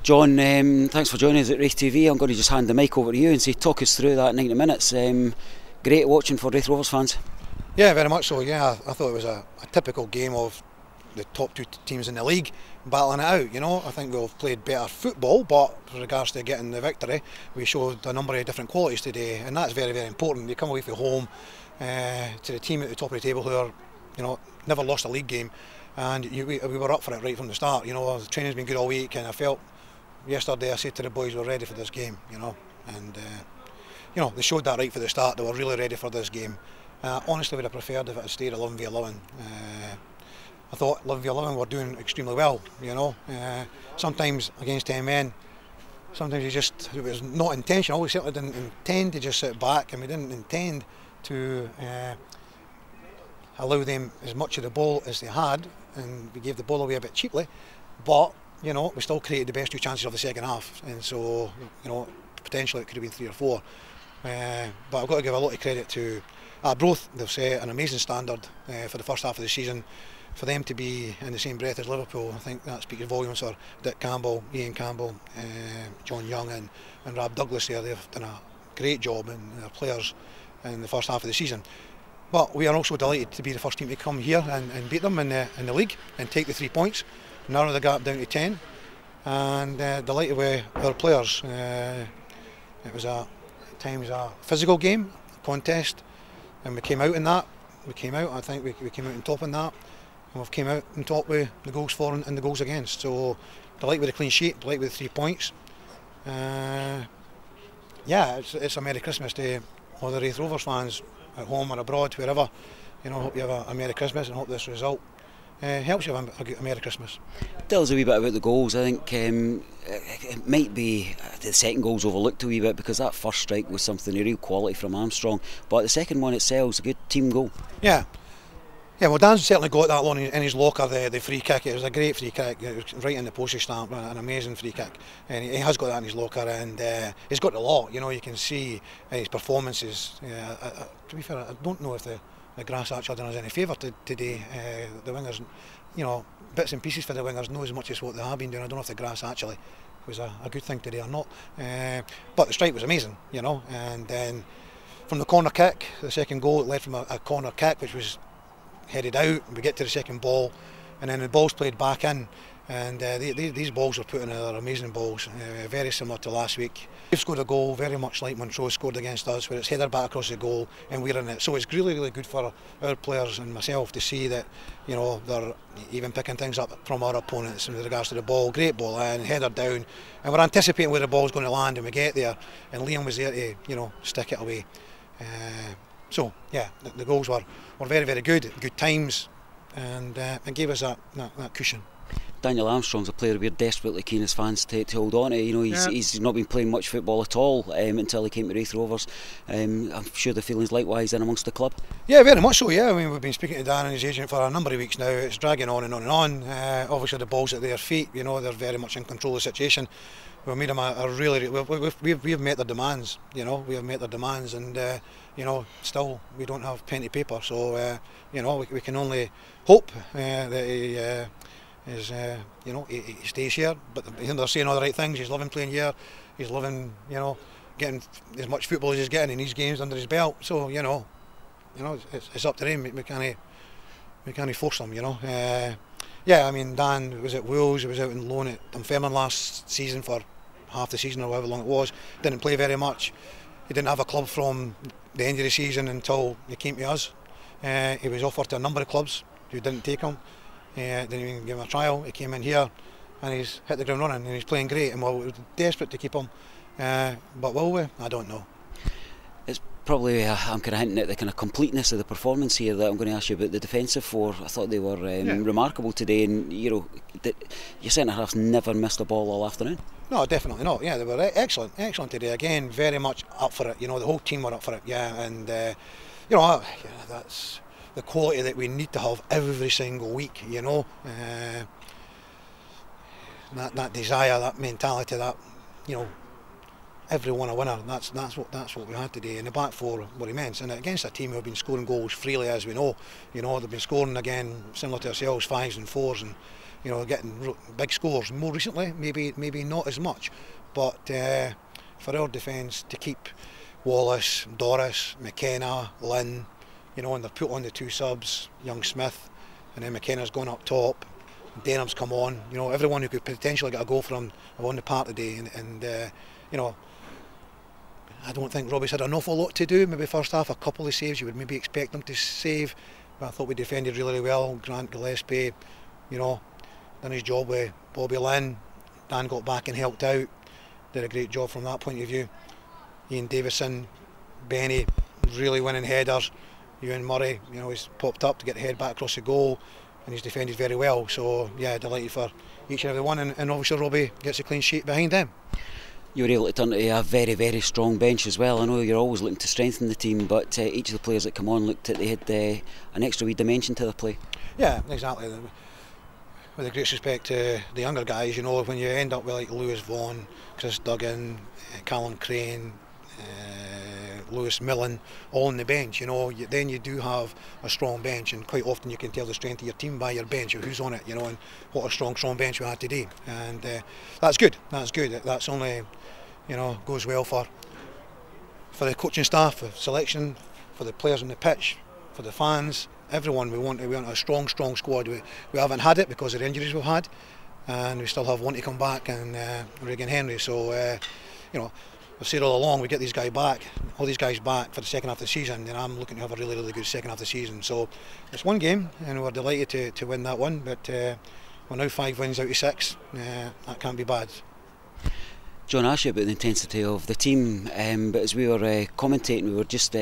John, thanks for joining us at RaithTV. I'm going to just hand the mic over to you and say, talk us through that 90 minutes. Great watching for Raith Rovers fans. Yeah, very much so. Yeah, I thought it was a typical game of the top two teams in the league battling it out. You know, I think we've played better football, but with regards to getting the victory, we showed a number of different qualities today, and that's very, very important. You come away from home to the team at the top of the table who are, you know, never lost a league game, and we were up for it right from the start. You know, the training's been good all week, and I felt yesterday I said to the boys we're ready for this game. You know, and you know, they showed that right from the start. They were really ready for this game. Honestly, would have preferred if it had stayed 11 v 11. I thought 11 v 11 were doing extremely well. You know, sometimes against 10 men, sometimes it was not intentional. We certainly didn't intend to just sit back, and we didn't intend to allow them as much of the ball as they had, and we gave the ball away a bit cheaply. But you know, we still created the best two chances of the second half, and so you know, potentially it could have been 3 or 4. But I've got to give a lot of credit to Arbroath. They've set an amazing standard for the first half of the season. For them to be in the same breath as Liverpool, I think that speaks volumes for Dick Campbell, Ian Campbell, John Young and Rob Douglas there. They've done a great job, and their players in the first half of the season. But we are also delighted to be the first team to come here and beat them in the league and take the 3 points, narrow the gap down to 10, and delighted with our players. It was at times a physical game, a contest, and we came out in that. I think we came out on top in that. And we've came out on top with the goals for and the goals against. So delighted with the clean sheet, delighted with the 3 points. Yeah, it's a Merry Christmas to all the Raith Rovers fans at home or abroad, wherever. You know, hope you have a Merry Christmas, and hope this result helps you have a Merry Christmas. Tell us a wee bit about the goals. I think it might be the second goal's overlooked a wee bit because that first strike was something of real quality from Armstrong, but the second one itself is a good team goal. Yeah. Yeah, well, Dan's certainly got that one in his locker, the free kick. It was a great free kick, it was right in the postage stamp, an amazing free kick. And he has got that in his locker, and he's got a lot. You know, you can see his performances. To be fair, I don't know if the grass actually done us any favour today. The wingers, you know, bits and pieces for the wingers, not as much as what they have been doing. I don't know if the grass actually was a good thing today or not. But the strike was amazing, you know. And then from the corner kick, the second goal, it led from a corner kick, which was headed out. We get to the second ball, and then the ball's played back in, and these balls are put in, they're amazing balls, very similar to last week. We've scored a goal very much like Montrose scored against us, where it's headed back across the goal and we're in it. So it's really, really good for our players and myself to see that, you know, they're even picking things up from our opponents with regards to the ball. Great ball in, header down, and we're anticipating where the ball's going to land, and we get there, and Liam was there to, you know, stick it away. So yeah, the goals were very, very good times, and it gave us that cushion. Daniel Armstrong's a player we're desperately keen as fans to hold on to. You know, he's not been playing much football at all until he came to Raith Rovers. I'm sure the feeling's likewise in amongst the club. Yeah, very much so. Yeah, I mean, we've been speaking to Dan and his agent for a number of weeks now. It's dragging on and on and on. Obviously, the ball's at their feet. You know, they're very much in control of the situation. We've made them we've met their demands. You know, we have met their demands, and you know, still we don't have pen to paper. So you know, we can only hope that he is, you know, he stays here. But they're saying all the right things. He's loving playing here. He's loving, you know, getting as much football as he's getting in these games under his belt. So you know, it's up to him. We can't force him. You know. Yeah, I mean, Dan was at Wolves. He was out on loan at Dunfermline last season for half the season or however long it was. Didn't play very much. He didn't have a club from the end of the season until he came to us. He was offered to a number of clubs who didn't take him. Didn't even give him a trial. He came in here and he's hit the ground running, and he's playing great, and we're desperate to keep him. But will we? I don't know. It's probably, I'm kind of hinting at the kind of completeness of the performance here that I'm going to ask you about the defensive four. I thought they were remarkable today, and you know, your centre halves never missed a ball all afternoon. No, definitely not. Yeah, they were excellent today. Again, very much up for it. You know, the whole team were up for it. Yeah, and you know, that's the quality that we need to have every single week. You know, that desire, that mentality, that, you know, everyone a winner. That's what we had today. And the back four were immense, and against a team who have been scoring goals freely, as we know. You know, they've been scoring again, similar to ourselves, 5s and 4s, and you know, getting big scores. More recently, maybe not as much, but for our defence to keep Wallace, Doris, McKenna, Lynn, you know, and they've put on the 2 subs, young Smith, and then McKenna's gone up top, Denham's come on, you know, everyone who could potentially get a goal from are on the park today, and you know, I don't think Robbie's had an awful lot to do. Maybe first half, a couple of saves you would maybe expect him to save, but I thought we defended really well. Grant Gillespie, you know, done his job with Bobby Lynn. Dan got back and helped out, did a great job from that point of view. Ian Davison, Benny, really winning headers. Ewan Murray, you know, he's popped up to get the head back across the goal, and he's defended very well. So yeah, delighted for each and every one, and obviously Robbie gets a clean sheet behind them. You were able to turn to a very, very strong bench as well. I know you're always looking to strengthen the team, but each of the players that come on looked at they had an extra wee dimension to their play. Yeah, exactly. With the greatest respect to the younger guys, you know, when you end up with like Lewis Vaughan, Chris Duggan, Callum Crane, Lewis Millen, all on the bench, you know, then you do have a strong bench, and quite often you can tell the strength of your team by your bench, or who's on it, you know, and what a strong bench we had today. And that's good. That's only, you know, goes well for the coaching staff, for selection, for the players on the pitch, for the fans, everyone. We want a strong squad. We haven't had it because of the injuries we've had, and we still have one to come back, and Regan Henry. So you know, I've said all along, we get all these guys back for the second half of the season, and I'm looking to have a really good second half of the season. So it's one game, and we're delighted to win that one, but we're now 5 wins out of 6. That can't be bad. John asked you about the intensity of the team, but as we were commentating, we were just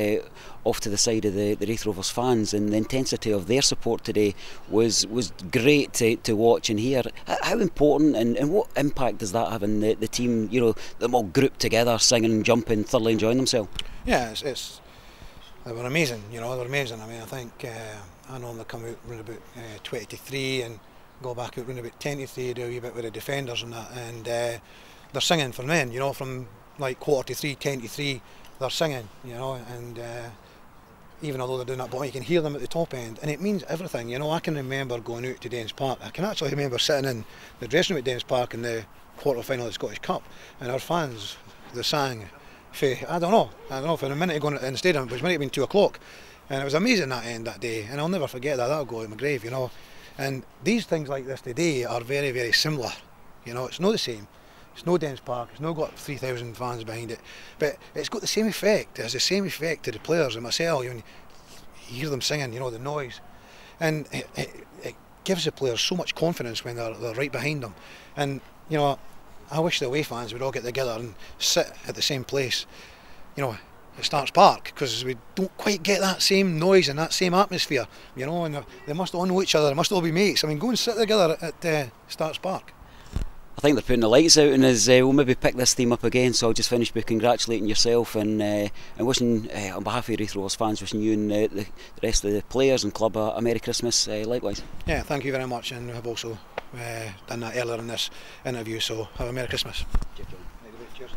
off to the side of the Raith Rovers fans, and the intensity of their support today was great to watch and hear. How important and what impact does that have on the team? You know, them all grouped together, singing, jumping, thoroughly enjoying themselves. Yeah, they were amazing. You know, they were amazing. I mean, I think I normally come out around about 20 to 3 and go back out around about 10 to 3, do a wee bit with the defenders and that, and they're singing for men, you know, from like 2:45, 10 to 3, they're singing, you know, and even although they're doing that, but you can hear them at the top end, and it means everything, you know. I can remember going out to Dens Park. I can actually remember sitting in the dressing room at Dens Park in the quarter-final of the Scottish Cup, and our fans, they sang for, I don't know, for a minute going in the stadium, which might have been 2 o'clock, and it was amazing that end that day, and I'll never forget that. That'll go in my grave, you know. And these things like this today are very similar, you know. It's not the same. It's no Dens Park, it's not got 3,000 fans behind it, but it's got the same effect. It has the same effect to the players and myself. When you hear them singing, you know, the noise, and it gives the players so much confidence when they're right behind them. And you know, I wish the away fans would all get together and sit at the same place, you know, at Starks Park, because we don't quite get that same noise and that same atmosphere, you know. And they must all know each other, they must all be mates. I mean, go and sit together at Starks Park. I think they're putting the lights out, and as we'll maybe pick this theme up again, so I'll just finish by congratulating yourself and wishing, on behalf of Raith Rovers fans, wishing you and the rest of the players and club a Merry Christmas likewise. Yeah, thank you very much, and I've also done that earlier in this interview, so have a Merry Christmas. Cheers, John. Cheers.